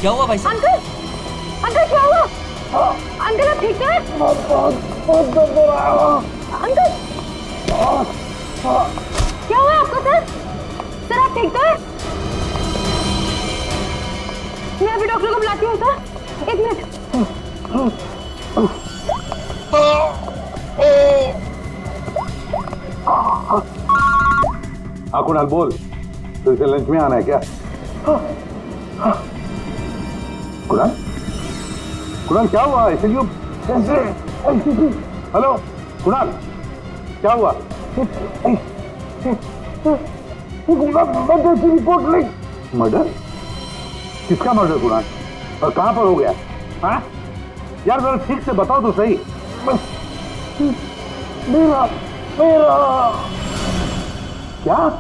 क्या हुआ भाई साहब? अंकल, अंकल क्या हुआ? अंकल आप ठीक है? बहुत दर्द हो रहा है अंकल। क्या हुआ आपको सर? सर आप ठीक तो है? मैं अभी डॉक्टर को बुलाती हूँ सर, 1 मिनट। हाँ कुणाल बोल, तो इसे लंच में आना है क्या? कुणाल, कुणाल क्या हुआ? इसे क्यों? हेलो कुणाल, क्या हुआ? मर्डर की रिपोर्ट लिख। मर्डर? किसका मर्डर कुणाल? और कहां पर हो गया? हाँ यार जरा ठीक से बताओ तो सही। मेरा मेरा क्या?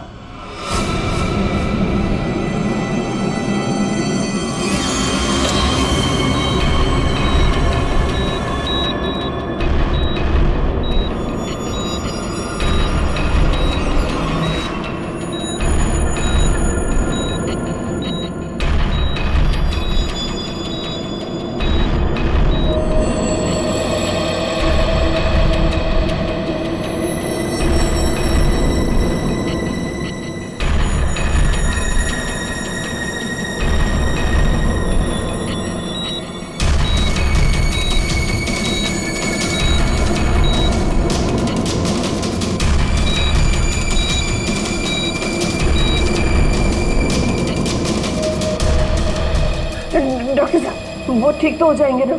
डॉक्टर साहब वो ठीक तो हो जाएंगे ना?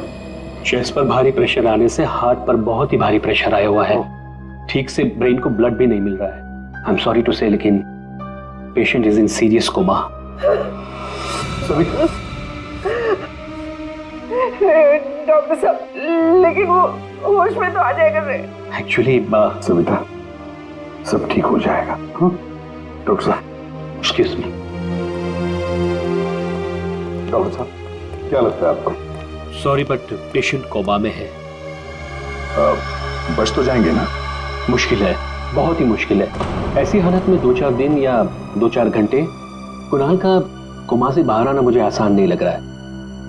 चेस्ट पर भारी प्रेशर आने से हार्ट पर बहुत ही भारी प्रेशर आया हुआ है। ठीक से ब्रेन को ब्लड भी नहीं मिल रहा है। I am sorry to say, लेकिन patient is in serious coma. Doctor साहब लेकिन वो होश में तो आ जाएगा रे। एक्चुअली सविता सब ठीक हो जाएगा। डॉक्टर साहब, एक्सक्यूज मी। डॉक्टर साहब क्या लगता है आपको? सॉरी बट पेशेंट कोमा में है। बच तो जाएंगे ना? मुश्किल है, बहुत ही मुश्किल है। ऐसी हालत में 2-4 दिन या 2-4 घंटे कुणाल का कोमा से बाहर आना मुझे आसान नहीं लग रहा है।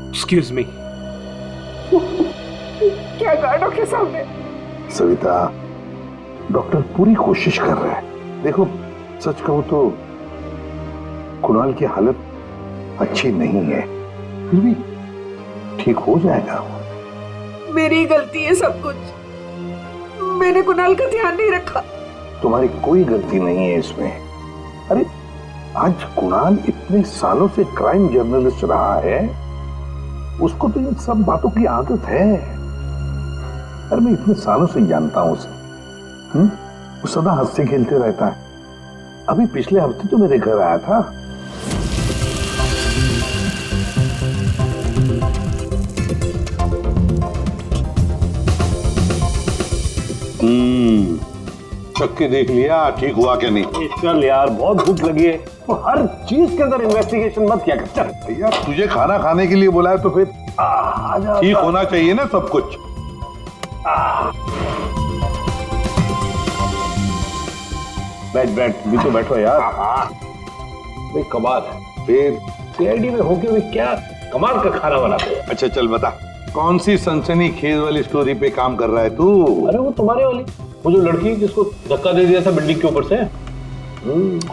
Excuse me. क्या कहा डॉक्टर साहब ने? सविता डॉक्टर पूरी कोशिश कर रहे हैं। देखो सच कहूं तो कुणाल की हालत अच्छी नहीं है, फिर भी ठीक हो जाएगा। मेरी गलती है सब कुछ, मैंने कुणाल का ध्यान नहीं रखा। तुम्हारी कोई गलती नहीं है इसमें। अरे आज कुणाल इतने सालों से क्राइम जर्नलिस्ट रहा है, उसको तो इन सब बातों की आदत है। अरे मैं इतने सालों से जानता हूं उसे। वो सदा हंसते खेलते रहता है। अभी पिछले हफ्ते तो मेरे घर आया था। चक्के देख लिया ठीक हुआ क्या नहीं? चल यार बहुत भूख लगी है, तो हर चीज के अंदर इन्वेस्टिगेशन मत किया कर। चल भैया तुझे खाना खाने के लिए बुलाया तो फिर ठीक होना चाहिए ना सब कुछ। बैठ बैठ, भी तो बैठो यार। भाई कमाल है, फिर सीआईडी में होके भी क्या कमाल का खाना बनाते हो। अच्छा चल बता, कौन सी सनसनी खेज वाली स्टोरी पे काम कर रहा है तू? अरे वो तुम्हारे वाली, वो जो लड़की जिसको धक्का दे दिया था बिल्डिंग के ऊपर से।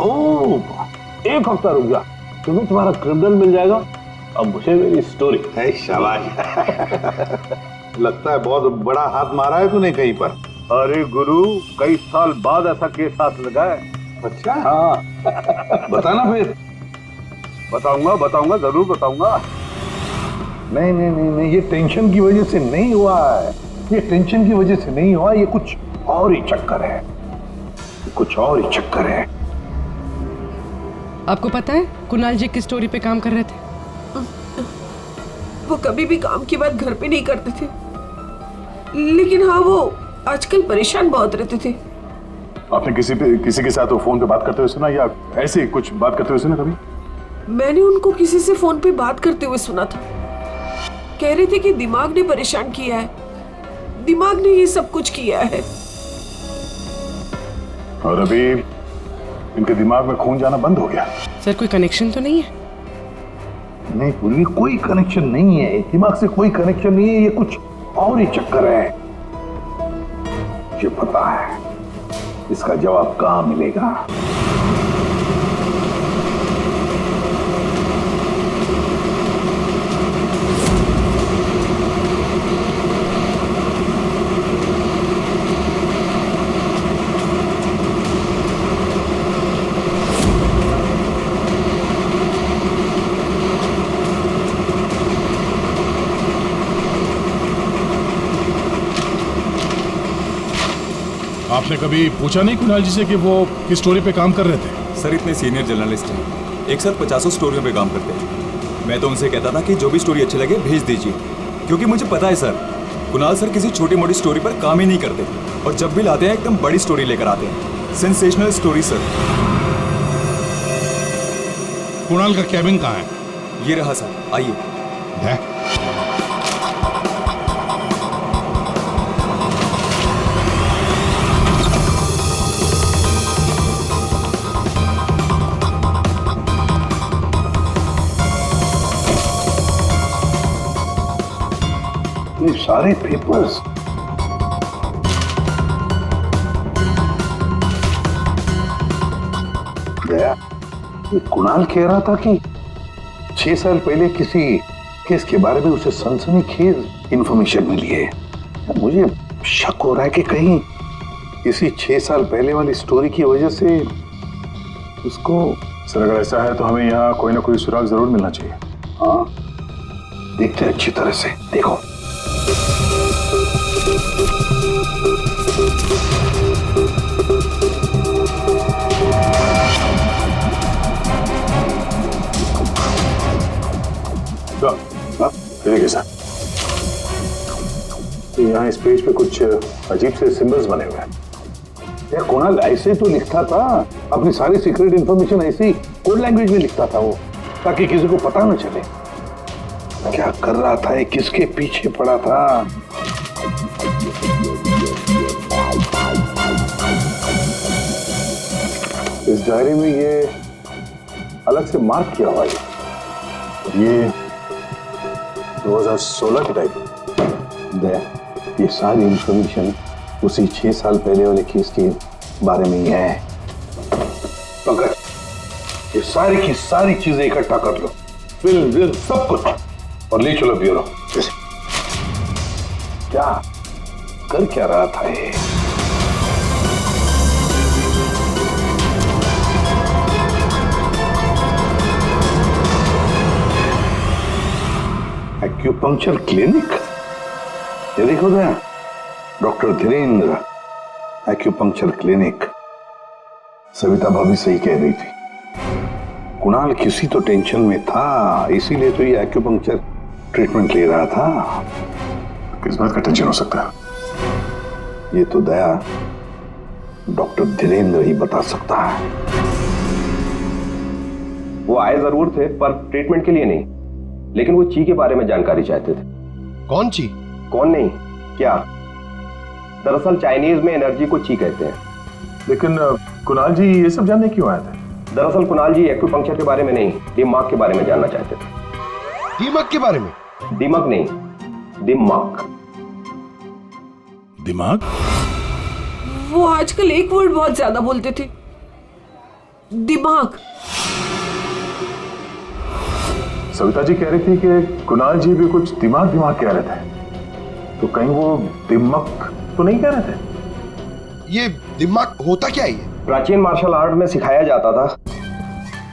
ओह 1 हफ्ता रुक जा, तुम्हें तुम्हारा क्रिमिनल मिल जाएगा। अब मुझे मेरी स्टोरी। शाबाश लगता है बहुत बड़ा हाथ मारा है तूने कहीं पर। अरे गुरु, कई साल बाद ऐसा केस हाथ लगा है। अच्छा हाँ बताना फिर। बताऊंगा जरूर बताऊंगा। नहीं नहीं नहीं नहीं, ये टेंशन की वजह से नहीं हुआ है, ये टेंशन की वजह से नहीं हुआ, ये कुछ और ही चक्कर है, कुछ और ही चक्कर है। आपको पता है कुणाल जी किस स्टोरी पे काम कर रहे थे? वो कभी भी काम की बात घर पे नहीं करते थे, लेकिन हाँ वो आजकल परेशान बहुत रहते थे। आपने किसी के साथ वो फोन पे बात करते हुए सुना या ऐसे कुछ बात करते हुए सुना कभी? मैंने उनको किसी से फोन पे बात करते हुए सुना था। कह रहे थे कि दिमाग ने परेशान किया है, दिमाग ने ये सब कुछ किया है। और अभी इनके दिमाग में खून जाना बंद हो गया। सर कोई कनेक्शन तो नहीं है? नहीं पूरी कोई कनेक्शन नहीं है, दिमाग से कोई कनेक्शन नहीं है, ये कुछ और ही चक्कर है। मुझे पता है इसका जवाब कहां मिलेगा। आपने कभी पूछा नहीं कुणाल जी से कि वो किस स्टोरी पे काम कर रहे थे? सर इतने सीनियर जर्नलिस्ट हैं, एक साथ 50 स्टोरियों पे काम करते हैं। मैं तो उनसे कहता था कि जो भी स्टोरी अच्छी लगे भेज दीजिए, क्योंकि मुझे पता है सर कुणाल सर किसी छोटी मोटी स्टोरी पर काम ही नहीं करते, और जब भी लाते हैं एकदम बड़ी स्टोरी लेकर आते हैं, सेंसेशनल स्टोरी सर। कुणाल का कैबिन कहाँ है? ये रहा सर, आइए। है? ये सारे पेपर्स दया, ये कुणाल कह रहा था कि 6 साल पहले किसी केस के बारे में उसे सनसनीखेज इंफॉर्मेशन मिली है। मुझे शक हो रहा है कि कहीं इसी 6 साल पहले वाली स्टोरी की वजह से उसको। सर अगर ऐसा है तो हमें यहाँ कोई ना कोई सुराग जरूर मिलना चाहिए। हाँ, देखते हैं अच्छी तरह से। देखो देखिए सर, यहाँ इस पेज पे कुछ अजीब से सिंबल्स बने हुए हैं। यार कुणाल ऐसे तो लिखता था, अपनी सारी सीक्रेट इंफॉर्मेशन ऐसी कोड लैंग्वेज में लिखता था वो, ताकि किसी को पता न चले क्या कर रहा था, ये किसके पीछे पड़ा था। इस डायरी में ये अलग से मार्क किया हुआ है, ये 2016 की डायरी। ये सारी इंफॉर्मेशन उसी 6 साल पहले वाले केस के बारे में ही है। पंकज, ये सारी की सारी चीजें इकट्ठा कर लो, फिल्म सब कुछ, और ले चलो ब्यूरो। क्या कर क्या रहा था ये? एक्यूपंक्चर क्लिनिक, ये देखो ना, doctor Dhirendra acupuncture clinic. Savita भाभी सही कह रही थी, कुणाल किसी तो टेंशन में था, इसीलिए तो ये एक्यूपंक्चर ट्रीटमेंट ले रहा था। किस बात का टेंशन हो सकता है? ये तो दया डॉक्टर धीरेन्द्र ही बता सकता है। वो आए जरूर थे पर ट्रीटमेंट के लिए नहीं, लेकिन वो ची के बारे में जानकारी चाहते थे। कौन ची? कौन नहीं, क्या? दरअसल चाइनीज में एनर्जी को ची कहते हैं। लेकिन कुणाल जी ये सब जानने क्यों आए थे? दरअसल कुणाल जी एक्यूपंक्चर के बारे में नहीं, दिमाग के बारे में जानना चाहते थे। दीमक के बारे में? दिमाग नहीं, दिमाग। दिमाग? वो आजकल एक वर्ड बहुत ज्यादा बोलते थे, दिमाग। सविता जी कह रही थी कि कुणाल जी भी कुछ दिमाग दिमाग कह रहे थे, तो कहीं वो दिमाग तो नहीं कह रहे थे? ये दिमाग होता क्या है ये? प्राचीन मार्शल आर्ट में सिखाया जाता था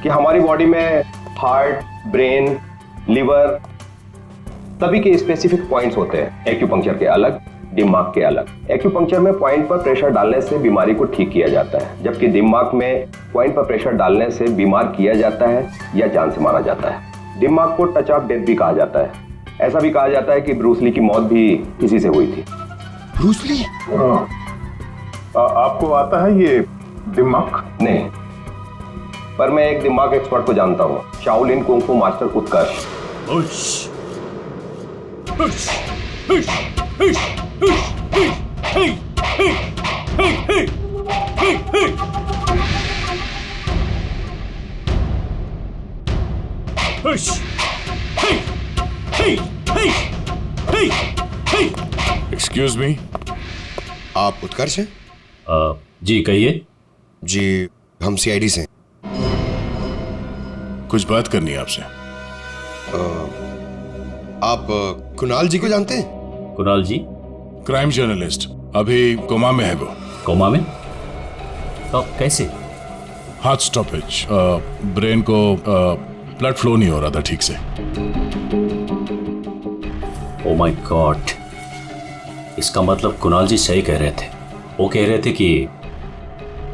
कि हमारी बॉडी में हार्ट, ब्रेन, लिवर सभी के स्पेसिफिक पॉइंट्स होते हैं। एक्यूपंक्चर के अलग, दिमाग के अलग। एक्यूपंक्चर में पॉइंट पर प्रेशर डालने से बीमारी को ठीक किया जाता है, जबकि दिमाग में पॉइंट पर प्रेशर डालने से बीमार किया जाता है या जान से मारा जाता है। दिमाग को टच ऑफ डेथ भी कहा जाता है। ऐसा भी कहा जाता है कि ब्रूस ली की मौत भी इसी से हुई थी। Bruce Lee? आपको आता है ये दिमाग? नहीं, पर मैं एक दिमाग एक्सपर्ट को जानता हूँ, शाओलिन कुंग फू मास्टर उत्कर्ष। एक्सक्यूज मी, आप उत्कर्ष हैं? जी कहिए। जी हम सीआईडी से हैं। कुछ बात करनी है आपसे। आप कुणाल जी को जानते हैं? कुणाल जी? क्राइम जर्नलिस्ट, अभी कोमा में है वो। कोमा में? तो कैसे? हार्ट स्टॉपेज, ब्रेन को ब्लड फ्लो नहीं हो रहा था ठीक से। ओ माय गॉड, इसका मतलब कुणाल जी सही कह रहे थे। वो कह रहे थे कि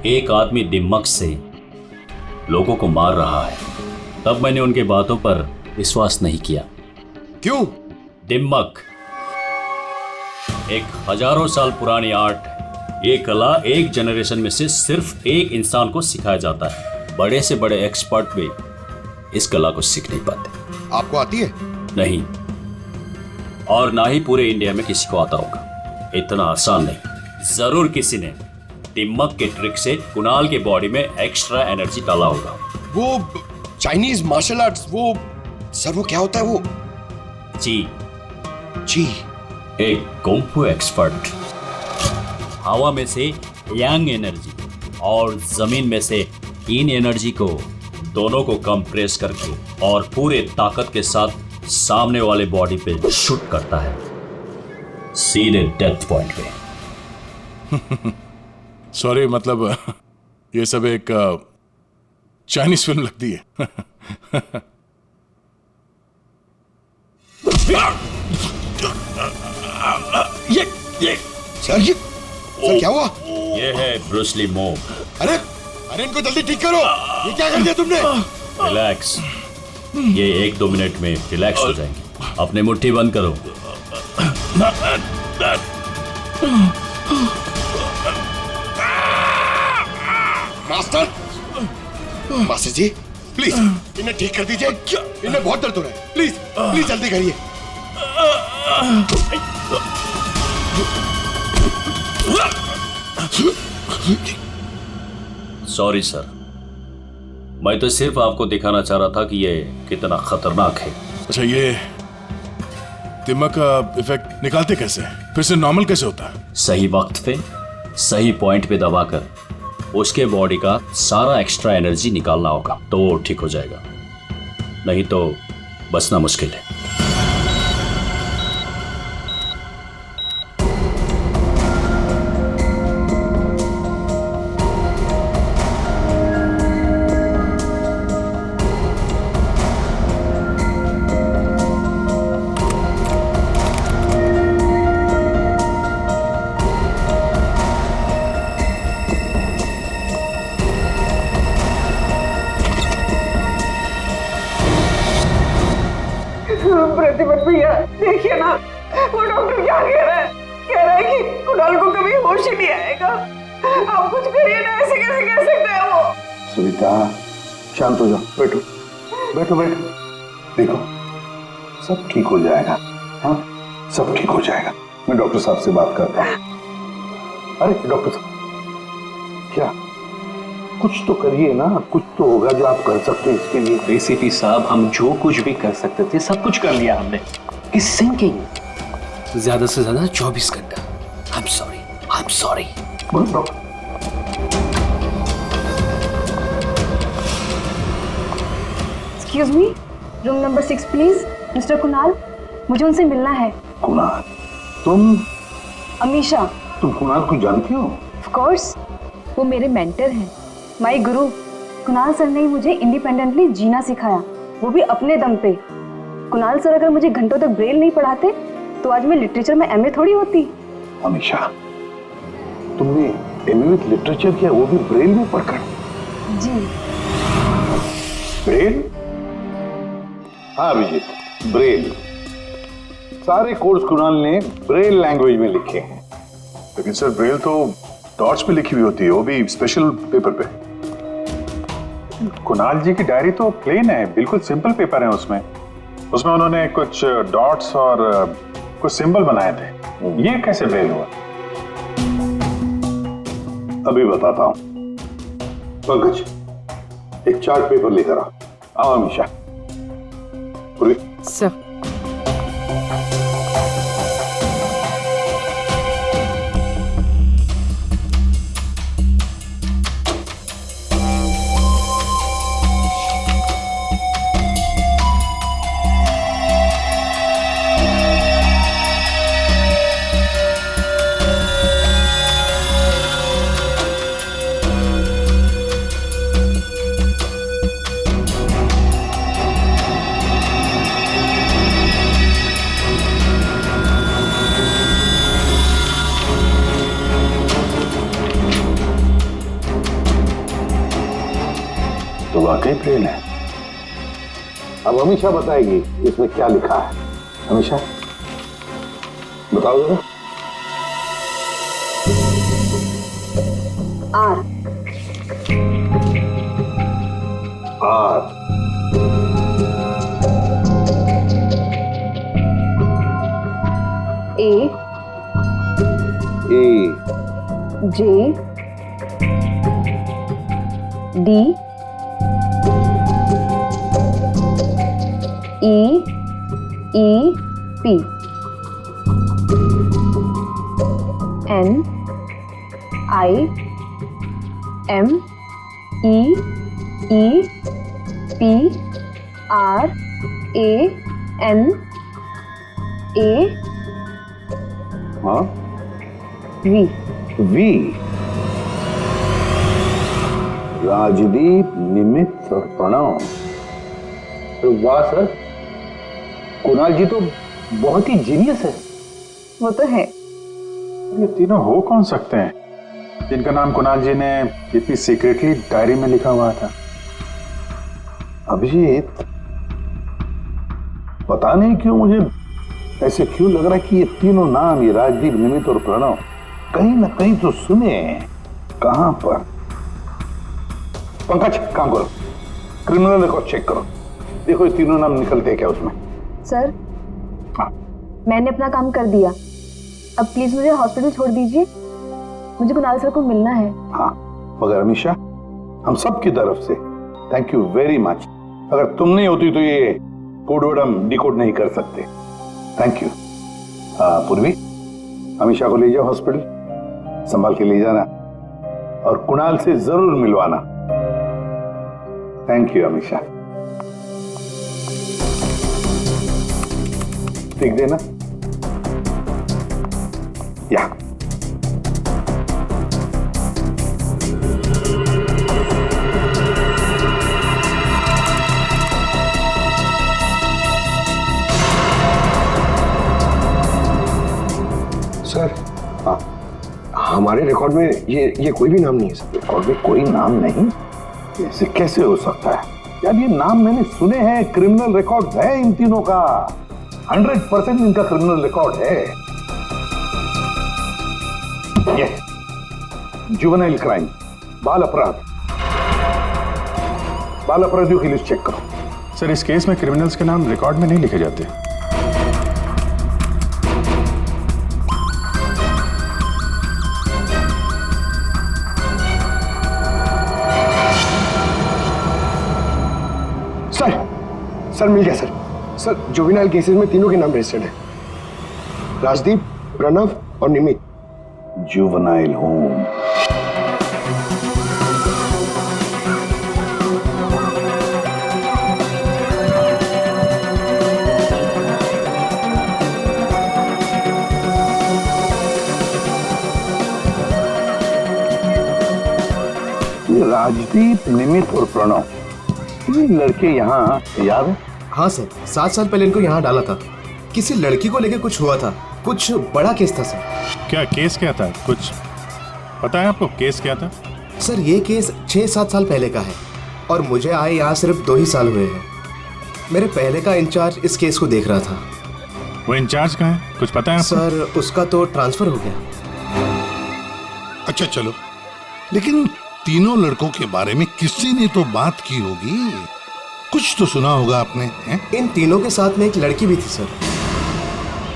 एक आदमी दिमाग से लोगों को मार रहा है। तब मैंने उनके बातों पर विश्वास नहीं किया। क्यों? दिमाग एक हजारों साल पुरानी आर्ट, ये कला एक जनरेशन में से सिर्फ एक इंसान को सिखाया जाता है। बड़े से बड़े एक्सपर्ट भी इस कला को सीख नहीं पाते। आपको आती है? नहीं, और ना ही पूरे इंडिया में किसी को आता होगा। इतना आसान नहीं। जरूर किसी ने दिमाग के ट्रिक से कुणाल के बॉडी में एक्स्ट्रा एनर्जी डाला होगा। वो चाइनीज मार्शल आर्ट्स, वो सर वो क्या होता है वो? जी एक कुंफू एक्सपर्ट हवा में से यांग एनर्जी और जमीन में से इन एनर्जी को दोनों को कंप्रेस करके और पूरे ताकत के साथ सामने वाले बॉडी पे शूट करता है, सीधे डेथ पॉइंट पे। सॉरी, मतलब ये सब एक चाइनीज फिल्म लगती है। ये सर क्या हुआ? ये है ब्रूस ली मूव। अरे इनको जल्दी ठीक करो। ये क्या कर दिया तुमने? रिलैक्स, ये 1-2 मिनट में रिलैक्स हो जाएंगे। अपने मुट्ठी बंद करो। मास्टर जी प्लीज इन्हें ठीक कर दीजिए। इन्हें बहुत दर्द हो रहा है। प्लीज प्लीज जल्दी करिए। सॉरी सर, मैं तो सिर्फ आपको दिखाना चाह रहा था कि ये कितना खतरनाक है। अच्छा, ये दिमाग का इफेक्ट निकालते कैसे? फिर से नॉर्मल कैसे होता है? सही वक्त पे सही पॉइंट पे दबाकर उसके बॉडी का सारा एक्स्ट्रा एनर्जी निकालना होगा तो वो ठीक हो जाएगा, नहीं तो बचना मुश्किल है। प्रतिपत भैया देखिए ना, वो डॉक्टर क्या कह रहा है? कह रहा है कि कुणाल को कभी होश ही नहीं आएगा। आप कुछ करिए ना, ऐसे कैसे कह सकते हैं वो? सुनीता शांत हो जाओ, बैठो बैठो बैठो। देखो सब ठीक हो जाएगा। हाँ सब ठीक हो जाएगा। मैं डॉक्टर साहब से बात करता हूँ। अरे डॉक्टर साहब क्या, कुछ तो करिए ना, कुछ तो होगा जो आप कर सकते हैं इसके लिए। एसीपी साहब, हम जो कुछ भी कर सकते थे सब कुछ कर लिया हमने। इस सिंकिंग ज्यादा से ज्यादा 24 घंटा। I am sorry. Excuse me, room number 6 please. Mister Kunal, मुझे उनसे मिलना है। कुणाल? तुम? अमीशा। तुम कुणाल को जानती हो? ऑफ कोर्स, वो मेरे मेंटर हैं, माय गुरु। कुणाल सर ने मुझे इंडिपेंडेंटली जीना सिखाया, वो भी अपने दम पे। कुणाल सर अगर मुझे घंटों तक ब्रेल नहीं पढ़ाते तो आज मैं लिटरेचर में एमए थोड़ी होती। अमीशा, तुमने एमए विद लिटरेचर किया, वो भी ब्रेल में पढ़कर? जी। ब्रेल? हाँ अभिजीत, ब्रेल। सारे कोर्स कुणाल ने ब्रेल लैंग्वेज में लिखे हैं। लेकिन सर ब्रेल तो डॉट्स पे लिखी हुई होती है, वो भी स्पेशल पेपर पे। कुणाल जी की डायरी तो प्लेन है, बिल्कुल सिंपल पेपर है। उसमें उन्होंने कुछ डॉट्स और कुछ सिंबल बनाए थे। ये कैसे ब्रेल हुआ? अभी बताता हूं। पंकज, एक चार्ट पेपर लेकर आओ। अमीशा। सर। तो वाकई ब्रेन है। अब हमेशा बताएगी इसमें क्या लिखा है। हमेशा बताओ जरा। R R A A J D E P N I M E P R A N A हाँ वी वी। राजदीप, निमित्त और प्रणव। तो वाह सर, कुणाल जी तो बहुत ही जीनियस है। वो तो है। ये तीनों हो कौन सकते हैं जिनका नाम कुणाल जी ने इतनी सीक्रेटली डायरी में लिखा हुआ था? अभिजीत, पता नहीं क्यों मुझे ऐसे क्यों लग रहा है कि ये तीनों नाम, ये राजदीप, निमित्त और प्रणव, कहीं ना कहीं तो सुने हैं। कहां पर? पंकज, काम करो, क्रिमिनल रिकॉर्ड चेक करो, देखो ये तीनों नाम निकलते हैं क्या उसमें। सर, हाँ। मैंने अपना काम कर दिया, अब प्लीज मुझे हॉस्पिटल छोड़ दीजिए, मुझे कुणाल सर को मिलना है। हाँ, मगर अमीशा, हम सब की तरफ से थैंक यू वेरी मच। अगर तुम नहीं होती तो ये कोड वर्ड हम डिकोड नहीं कर सकते। Thank you. पूर्वी, अमीशा को ले जाओ हॉस्पिटल, संभाल के ले जाना और कुणाल से जरूर मिलवाना। Thank you Amisha. ठीक देना या। सर, हाँ, हमारे रिकॉर्ड में ये कोई भी नाम नहीं है सर। रिकॉर्ड में कोई नाम नहीं? ऐसे कैसे हो सकता है यार? ये नाम मैंने सुने हैं, क्रिमिनल रिकॉर्ड है इन तीनों का, 100% इनका क्रिमिनल रिकॉर्ड है। ये जुवेनाइल क्राइम, बाल अपराध, बाल अपराधियों की लिस्ट चेक करो। सर, इस केस में क्रिमिनल्स के नाम रिकॉर्ड में नहीं लिखे जाते। सर मिल गया सर। सर, जुवेनाइल केसेस में तीनों के नाम रजिस्टर्ड है, राजदीप, प्रणव और निमित। Juvenile home. राजदीप, निमित और प्रणव, ये लड़के यहाँ याद है? हाँ सर, 7 साल पहले इनको यहाँ डाला था। किसी लड़की को लेकर कुछ हुआ था, कुछ बड़ा केस था सर। क्या केस क्या था? कुछ पता है आपको केस क्या था? सर, ये केस 6-7 साल पहले का है और मुझे आए यहाँ सिर्फ 2 ही साल हुए हैं। मेरे पहले का इंचार्ज इस केस को देख रहा था। वो इंचार्ज कहाँ है? कुछ पता है आपको? सर, उसका तो ट्रांसफर हो गया। अच्छा चलो, लेकिन तीनों लड़कों के बारे में किसी ने तो बात की होगी, कुछ तो सुना होगा आपने है? इन तीनों के साथ में एक लड़की भी थी सर,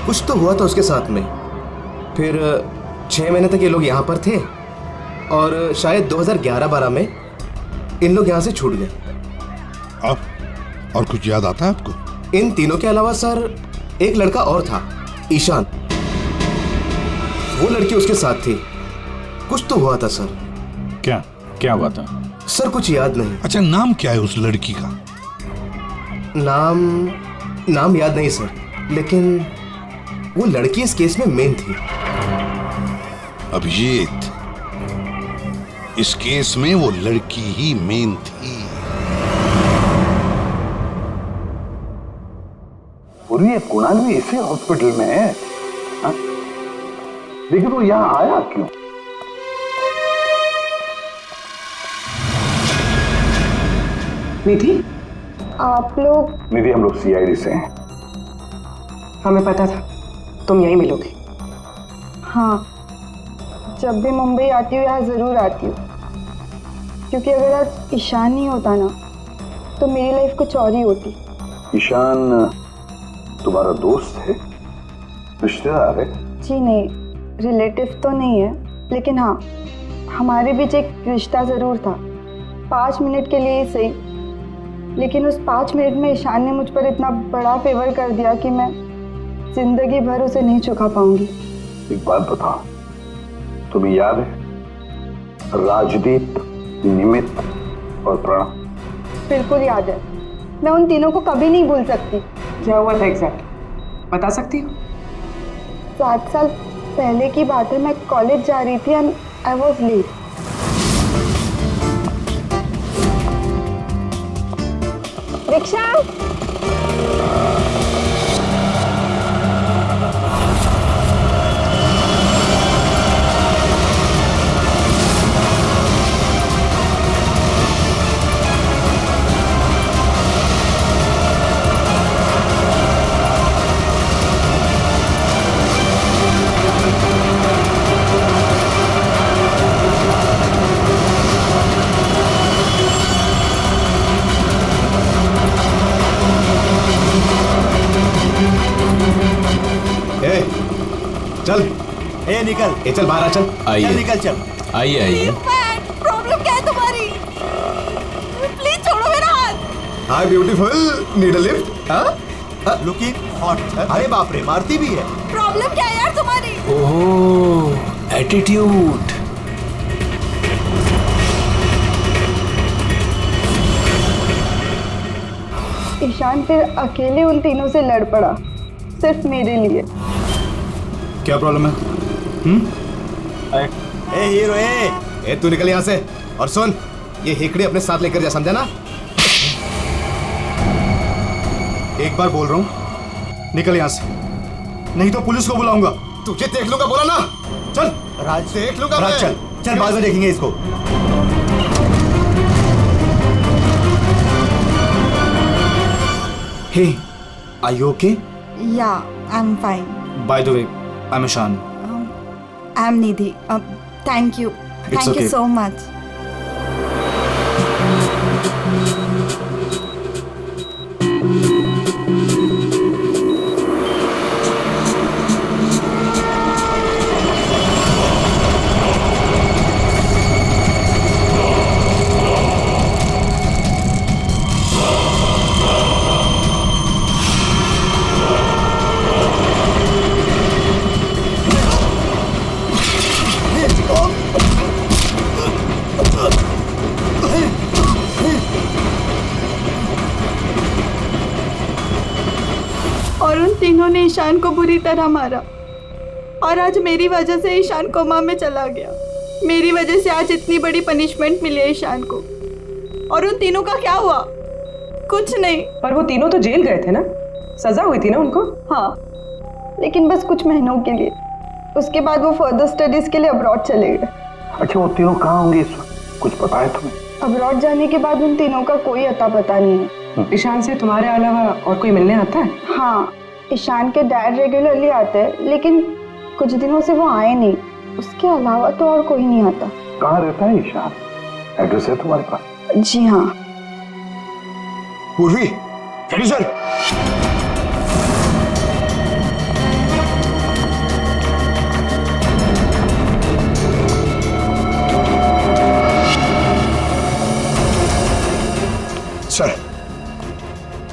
कुछ तो हुआ था उसके साथ में। फिर 6 महीने तक ये लोग यहाँ पर थे और शायद 2011-12 में इन लोग यहाँ से छूट गए। और कुछ याद आता है आपको? इन तीनों के अलावा सर एक लड़का और था, ईशान, वो लड़की उसके साथ थी। कुछ तो हुआ था सर। क्या हुआ था? सर कुछ याद नहीं। अच्छा, नाम क्या है उस लड़की का? नाम याद नहीं सर, लेकिन वो लड़की इस केस में मेन थी। अभिजीत, इस केस में वो लड़की ही मेन थी। और ये कुणाल भी इसी हॉस्पिटल में है, हा? लेकिन वो यहाँ आया क्यों? निधि, आप लोग? निधि, हम लोग सीआईडी से हैं। हमें पता था तुम यहीं मिलोगे। हाँ, जब भी मुंबई आती हूँ यहाँ ज़रूर आती हूँ, क्योंकि अगर आज ईशान नहीं होता ना तो मेरी लाइफ कुछ और ही होती। ईशान तुम्हारा दोस्त है, रिश्तेदार है? जी नहीं, रिलेटिव तो नहीं है, लेकिन हाँ, हमारे बीच एक रिश्ता ज़रूर था, 5 मिनट के लिए ही सही। लेकिन उस 5 मिनट में ईशान ने मुझ पर इतना बड़ा फेवर कर दिया कि मैं जिंदगी भर उसे नहीं चुका पाऊंगी। एक बात बताओ, तुम्हें याद है राजदीप, निमित और प्रणव? बिल्कुल याद है, मैं उन तीनों को कभी नहीं भूल सकती। क्या हुआ था एग्जैक्ट बता सकती हो? 7 साल पहले की बात है, मैं कॉलेज जा रही थी and I was late. Rickshaw! चल निकल, चल बाहर आ, चल। आइए, निकल, चल। आइए। प्रॉब्लम क्या है तुम्हारी? प्लीज छोड़ो मेरा हाथ। हाय ब्यूटीफुल, नीड अ लिफ्ट? हाँ, लुकिंग हॉट। अरे बाप रे, मारती भी है। प्रॉब्लम क्या है यार तुम्हारी? ओह, एटीट्यूड। ईशान फिर अकेले उन तीनों से लड़ पड़ा, सिर्फ मेरे लिए। क्या प्रॉब्लम है? ए हीरो, ए तू निकल यहाँ से। और सुन, ये हेकड़े अपने साथ लेकर जा, समझा ना? एक बार बोल रहा हूँ, निकल यहाँ से, नहीं तो पुलिस को बुलाऊंगा। तुझे देख लूंगा, बोला ना? चल राज, देख लूंगा मैं। चल चल, बाद में देखेंगे इसको। Hey, are you okay? Yeah, I am fine. By the way, I am Ishaan. I am Nidhi. Thank you okay. So much. और उन तीनों ने ईशान को बुरी तरह मारा, और आज मेरी वजह से ईशान कोमा में चला गया। मेरी वजह से आज इतनी बड़ी पनिशमेंट मिली है ईशान को। और उन तीनों का क्या हुआ? कुछ नहीं। पर वो तीनों तो जेल गए थे ना, सजा हुई थी ना उनको? हाँ, लेकिन बस कुछ महीनों के लिए। उसके बाद वो फर्दर स्टडीज के लिए अब्रॉड चले गए। अच्छा, वो तीनों कहाँ होंगे इस वक्त? कुछ पता है तुम्हें? अब्रॉड जाने के बाद उन तीनों का कोई अता पता नहीं है। ईशान से तुम्हारे अलावा और कोई मिलने आता है? हाँ, ईशान के डैड रेगुलरली आते हैं, लेकिन कुछ दिनों से वो आए नहीं। उसके अलावा तो और कोई नहीं आता। कहाँ रहता है ईशान? एड्रेस है तुम्हारे पास? जी हाँ। पूर्वी, सर।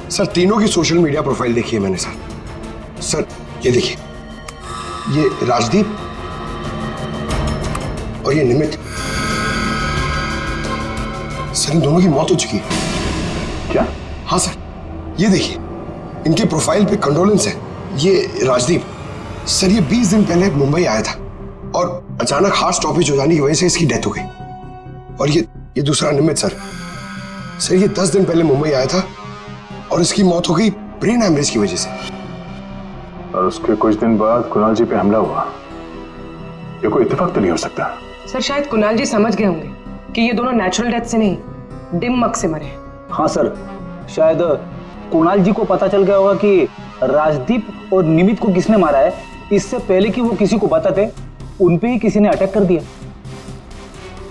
सर, तीनों की सोशल मीडिया प्रोफाइल देखी है मैंने सर। सर, ये देखिए, ये राजदीप और ये निमित। सर, इन दोनों की मौत हो चुकी है। क्या? हाँ सर, ये देखिए, इनके प्रोफाइल पे कंडोलेंस है। ये राजदीप सर, ये 20 दिन पहले मुंबई आया था और अचानक हार्ट स्टॉपेज हो जाने की वजह से इसकी डेथ हो गई। और ये दूसरा निमित सर, ये 10 दिन पहले मुंबई आया था और इसकी मौत हो गई ब्रेन हैमरेज की वजह से। और उसके कुछ दिन बाद कुणाल जी पे हमला हुआ। ये कोई इत्तेफाक तो नहीं हो सकता। सर, शायद कुणाल जी समझ गए होंगे कि ये दोनों नेचुरल डेथ से नहीं, डिम मक से मरे। हाँ सर, शायद कुणाल जी को पता चल गया होगा कि राजदीप और निमित को किसने मारा है। इससे पहले कि वो किसी को बताते, उनपे ही किसी ने अटैक कर दिया।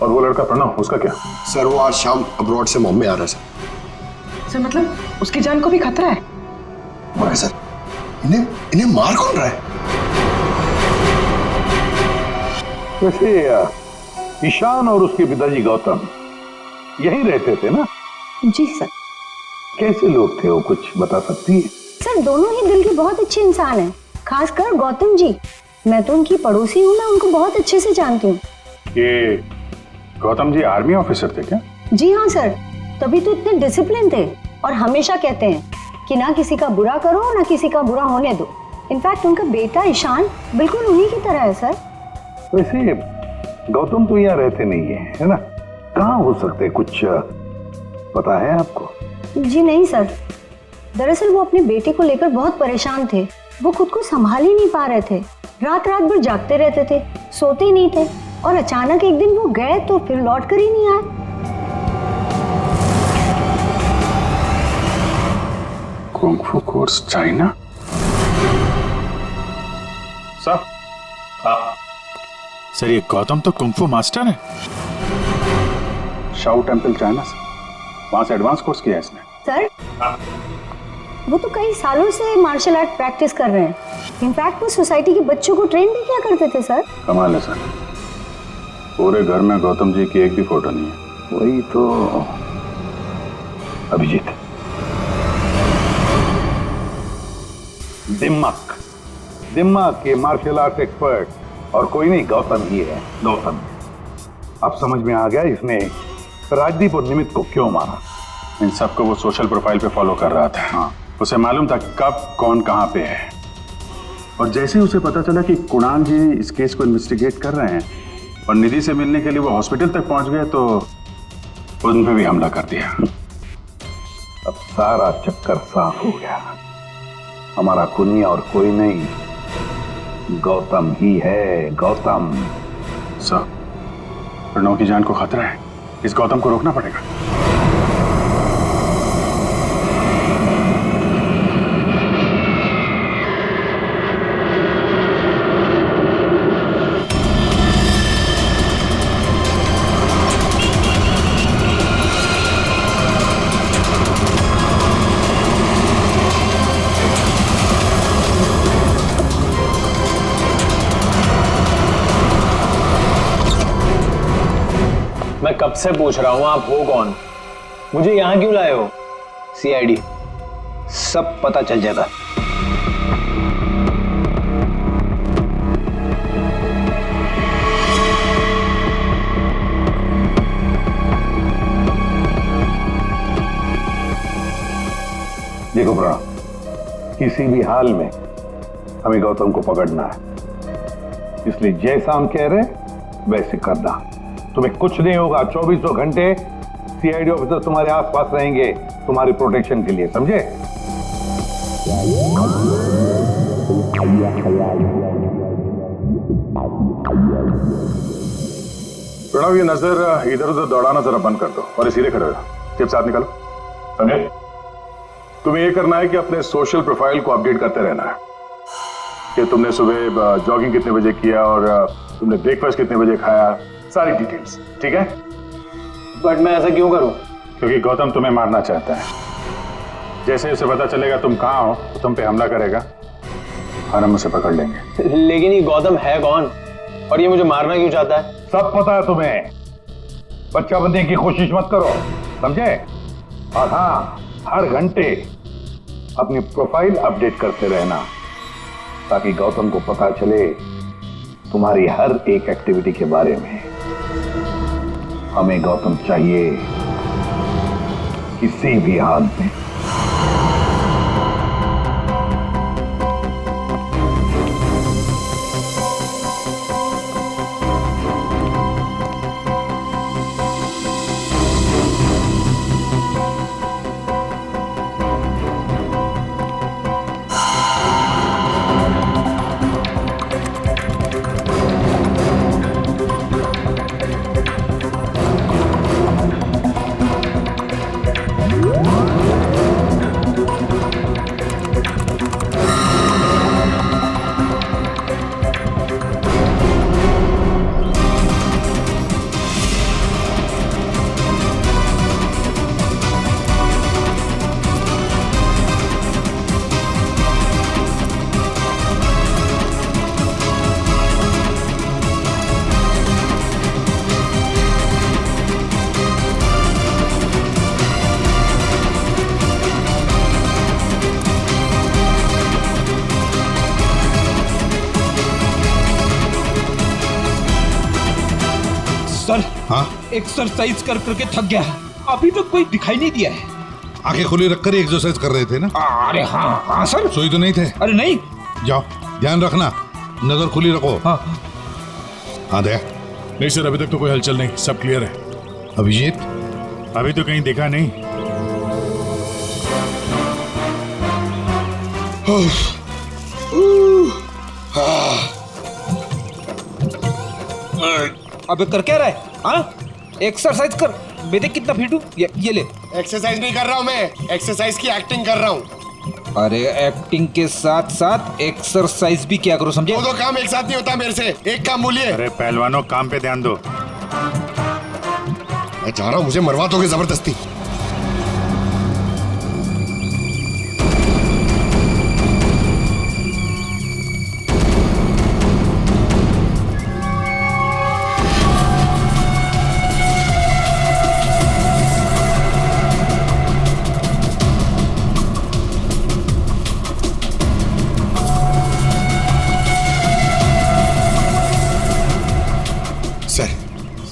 और वो लड़का प्रणव, उसका क्या? सर वो आज शाम अब्रॉड से बॉम्बे आ रहा है सर मतलब उसकी जान को भी खतरा है। मगर सर इन्हें मार कौन रहा है? वैसे ईशान और उसके पिताजी गौतम यहीं रहते थे ना? जी सर। कैसे लोग थे वो, कुछ बता सकती है? सर दोनों ही दिल के बहुत अच्छे इंसान हैं, खासकर गौतम जी। मैं तो उनकी पड़ोसी हूँ, मैं उनको बहुत अच्छे से जानती हूँ। ये गौतम जी आर्मी ऑफिसर थे क्या? जी हाँ सर, तभी तो इतने डिसिप्लिन थे और हमेशा कहते हैं कि ना किसी का बुरा करो ना किसी का बुरा होने दो। इनफैक्ट उनका बेटा ईशान बिल्कुल उन्हीं की तरह है सर। वैसे गौतम तो यहाँ रहते नहीं है ना? कहाँ हो सकते, कुछ पता है आपको? जी नहीं सर, दरअसल वो अपने बेटे को लेकर बहुत परेशान थे। वो खुद को संभाल ही नहीं पा रहे थे, रात रात भर जागते रहते थे, सोते ही नहीं थे। और अचानक एक दिन वो गए तो फिर लौट कर ही नहीं आए। कुंग फू कोर्स चाइना? सर सर ये गौतम तो कुंग फू मास्टर है। शाओ टेम्पल चाइना से, वहां से एडवांस कोर्स किया है इसने। सर वो तो कई सालों से मार्शल आर्ट प्रैक्टिस कर रहे हैं। इनफैक्ट वो सोसाइटी के बच्चों को ट्रेन भी किया करते थे सर। कमाल है सर, पूरे घर में गौतम जी की एक भी फोटो नहीं है। वही तो। अभिजीत, दिमाग के मार्शल आर्ट एक्सपर्ट और कोई नहीं, गौतम ही है। गौतम। अब समझ में आ गया इसने राजदीप और निमित को क्यों मारा। इन सबको वो सोशल प्रोफाइल पे फॉलो कर रहा था। हाँ, उसे मालूम था कब कौन कहाँ पे है। और जैसे ही उसे पता चला कि कुणाल जी इस केस को इन्वेस्टिगेट कर रहे हैं और निधि से मिलने के लिए वो हॉस्पिटल तक पहुंच गए, तो उन पे भी हमला कर दिया। अब सारा चक्कर साफ हो गया। हमारा कुनिया और कोई नहीं, गौतम ही है। गौतम। सर, प्रणव की जान को खतरा है, इस गौतम को रोकना पड़ेगा। मैं कब से पूछ रहा हूं आप हो कौन, मुझे यहां क्यों लाए हो? सीआईडी, सब पता चल जाता। देखो प्रणव, किसी भी हाल में हमें गौतम को पकड़ना है, इसलिए जैसा हम कह रहे वैसे करना। तुम्हें कुछ नहीं होगा, 24 घंटे सीआईडी ऑफिसर तुम्हारे आसपास रहेंगे तुम्हारी प्रोटेक्शन के लिए, समझे? प्रणव, ये नजर इधर उधर दौड़ाना जरा बंद कर दो और सीधे खड़े हो जाओ। चिप्स हाथ निकालो, समझे? तुम्हें ये करना है कि अपने सोशल प्रोफाइल को अपडेट करते रहना है कि तुमने सुबह जॉगिंग कितने बजे किया और तुमने ब्रेकफास्ट कितने बजे खाया, सारी डिटेल्स, ठीक है? बट मैं ऐसा क्यों करूं? क्योंकि गौतम तुम्हें मारना चाहता है। जैसे उसे पता चलेगा तुम कहाँ हो तो तुम पे हमला करेगा और हम उसे पकड़ लेंगे। लेकिन ये गौतम है कौन और ये मुझे मारना क्यों चाहता है? सब पता है तुम्हें, बच्चा बनने की कोशिश मत करो, समझे? और हाँ, हर घंटे अपनी प्रोफाइल अपडेट करते रहना ताकि गौतम को पता चले तुम्हारी हर एक एक्टिविटी के बारे में। हमें गौतम चाहिए किसी भी हाल में। हाँ, एक्सरसाइज कर करके थक गया है, अभी तक कोई दिखाई नहीं दिया है। आंखें खुली रखकर ही एक्सरसाइज कर रहे थे ना? अरे हाँ हाँ सर। सोई तो नहीं थे? अरे नहीं। जाओ, ध्यान रखना, नजर खुली रखो। हाँ हाँ दया। नहीं सर, अभी तक तो कोई हलचल नहीं, सब क्लियर है। अभिजीत? अभी तो कहीं देखा नहीं। अबे कर क्या रहा है? हाँ, एक्सरसाइज कर। मैं देख कितना फिट हूँ। ये ले। एक्सरसाइज नहीं कर रहा हूँ मैं, एक्सरसाइज की एक्टिंग कर रहा हूँ। अरे एक्टिंग के साथ साथ एक्सरसाइज भी क्या करो, समझे? दो काम एक साथ नहीं होता मेरे से, एक काम बोलिए। अरे पहलवानों, काम पे ध्यान दो। मैं जा रहा हूँ, मुझे मरवा दोगे जबरदस्ती।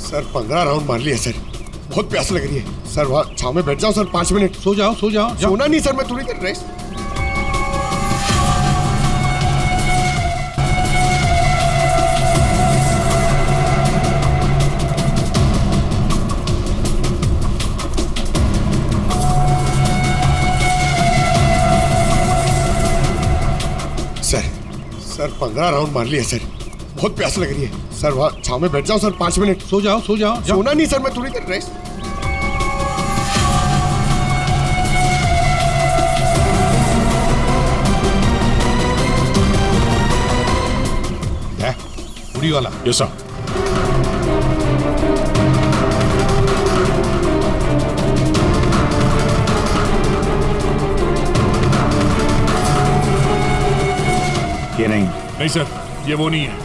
सर 15 राउंड मार लिया सर, बहुत प्यास लग रही है सर। वहाँ छाव में बैठ जाओ सर, 5 मिनट। सो जाओ, सो जाओ। सोना नहीं सर, मैं थोड़ी देर रेस्ट। सर 15 राउंड मार लिया सर, बहुत प्यास लग रही है सर। वहाँ छाव में बैठ जाओ सर, 5 मिनट। सो जाओ, सो जाओ। सोना नहीं सर, मैं थोड़ी देर रेस्ट। उड़ी वाला। Yes sir. ये नहीं। नहीं सर, ये वो नहीं है।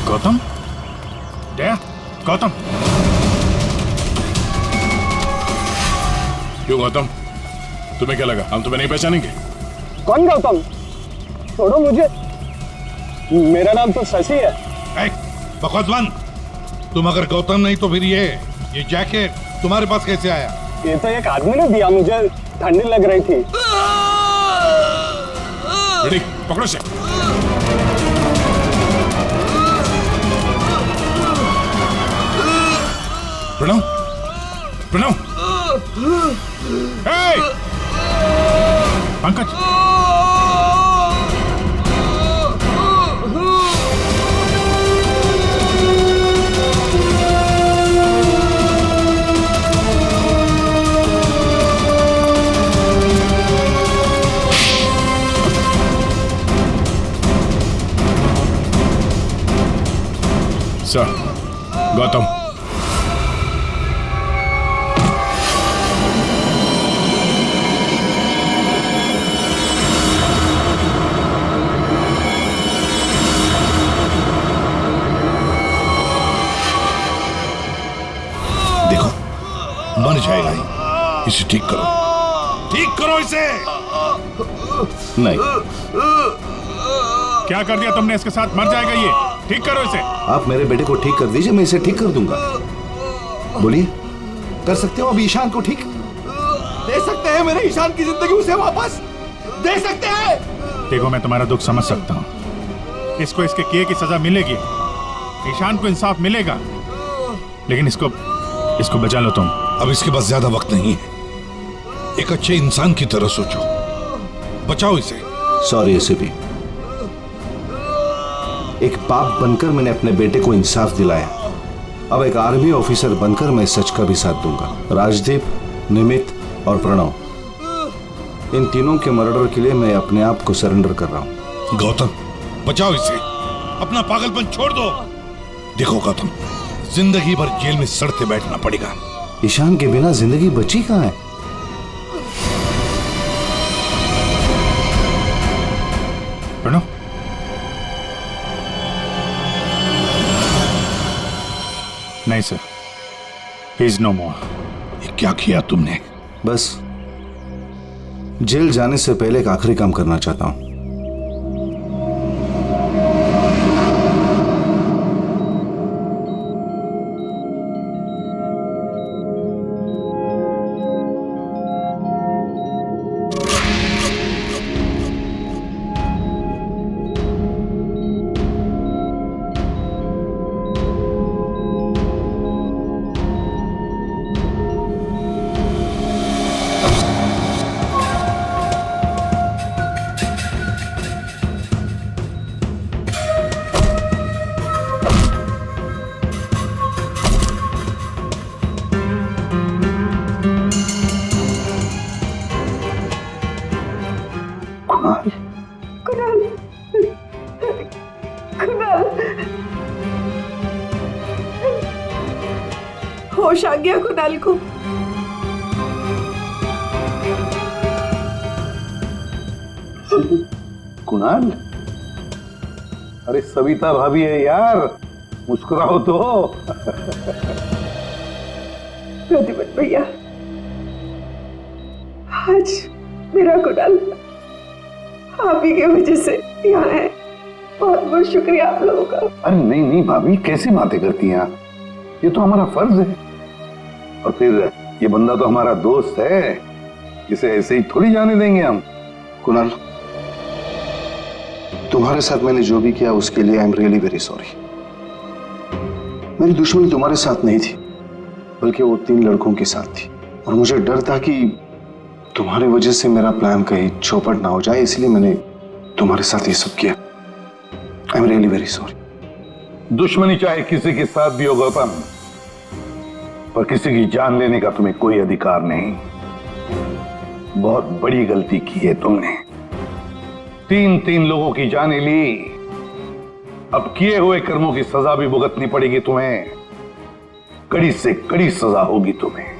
गौतम? दया? गौतम? क्यों गौतम, तुम्हें क्या लगा हम तुम्हें नहीं पहचानेंगे? कौन गौतम? छोड़ो मुझे, मेरा नाम तो शशि है। बकवास बंद। तुम अगर गौतम नहीं तो फिर ये जैकेट तुम्हारे पास कैसे आया? ये तो एक आदमी ने दिया मुझे, ठंडी लग रही थी। रेडी, पकड़ो से। प्रणव, प्रणव, पंकज, सर, गौतम। देखो, मर जाएगा ही, इसे ठीक करो, ठीक करो इसे। नहीं। क्या कर दिया तुमने इसके साथ? मर जाएगा ये, ठीक करो इसे। आप मेरे बेटे को ठीक कर दीजिए, मैं इसे ठीक कर दूंगा। बोलिए, कर सकते हो अब ईशान को ठीक? दे सकते हैं मेरे ईशान की जिंदगी उसे वापस, दे सकते हैं। देखो, मैं तुम्हारा दुख समझ सकता हूँ, इसको इसके किए की सजा मिलेगी, ईशान को इंसाफ मिलेगा, लेकिन इसको बचा लो तुम। अब इसके पास ज्यादा वक्त नहीं है, एक अच्छे इंसान की तरह सोचो, बचाओ इसे। सॉरी एसीपी, एक बाप बनकर मैंने अपने बेटे को इंसाफ दिलाया, अब एक आर्मी ऑफिसर बनकर मैं सच का भी साथ दूंगा। राजदीप, निमित और प्रणव, इन तीनों के मर्डर के लिए मैं अपने आप को सरेंडर कर रहा हूं। गौतम, बचाओ इसे, अपना पागलपन छोड़ दो। देखो गौतम, जिंदगी भर जेल में सड़ते बैठना पड़ेगा। ईशान के बिना जिंदगी बची कहाँ है? प्रणव, नहीं सर, ही इज नो मोर। ये क्या किया तुमने? बस जेल जाने से पहले एक आखिरी काम करना चाहता हूं। कुणाल, कुणाल, होश आ गया कुणाल को। कुणाल, अरे सविता भाभी है यार, मुस्कुराओ तो। प्रतिपत भैया, आज मेरा कुणाल आप ही की वजह से यहाँ है। बहुत बहुत शुक्रिया आप लोगों का। अरे नहीं नहीं भाभी, कैसी बातें करती हैं आप? ये तो हमारा फर्ज है। और फिर ये बंदा तो हमारा दोस्त है, इसे ऐसे ही थोड़ी जाने देंगे हम। कुणाल, तुम्हारे साथ मैंने जो भी किया उसके लिए I am really very sorry. मेरी दुश्मनी तुम्हारे साथ नहीं थी, बल्कि वो 3 लड़कों के साथ थी। और मुझे डर था कि तुम्हारी वजह से मेरा प्लान कहीं चौपट ना हो जाए, इसलिए मैंने तुम्हारे साथ ये सब किया। I am really very sorry. दुश्मनी चाहे किसी के साथ भी हो गौतम, पर किसी की जान लेने का तुम्हें कोई अधिकार नहीं। बहुत बड़ी गलती की है तुमने। 3 लोगों की जानें ली, अब किए हुए कर्मों की सजा भी भुगतनी पड़ेगी तुम्हें। कड़ी से कड़ी सजा होगी तुम्हें।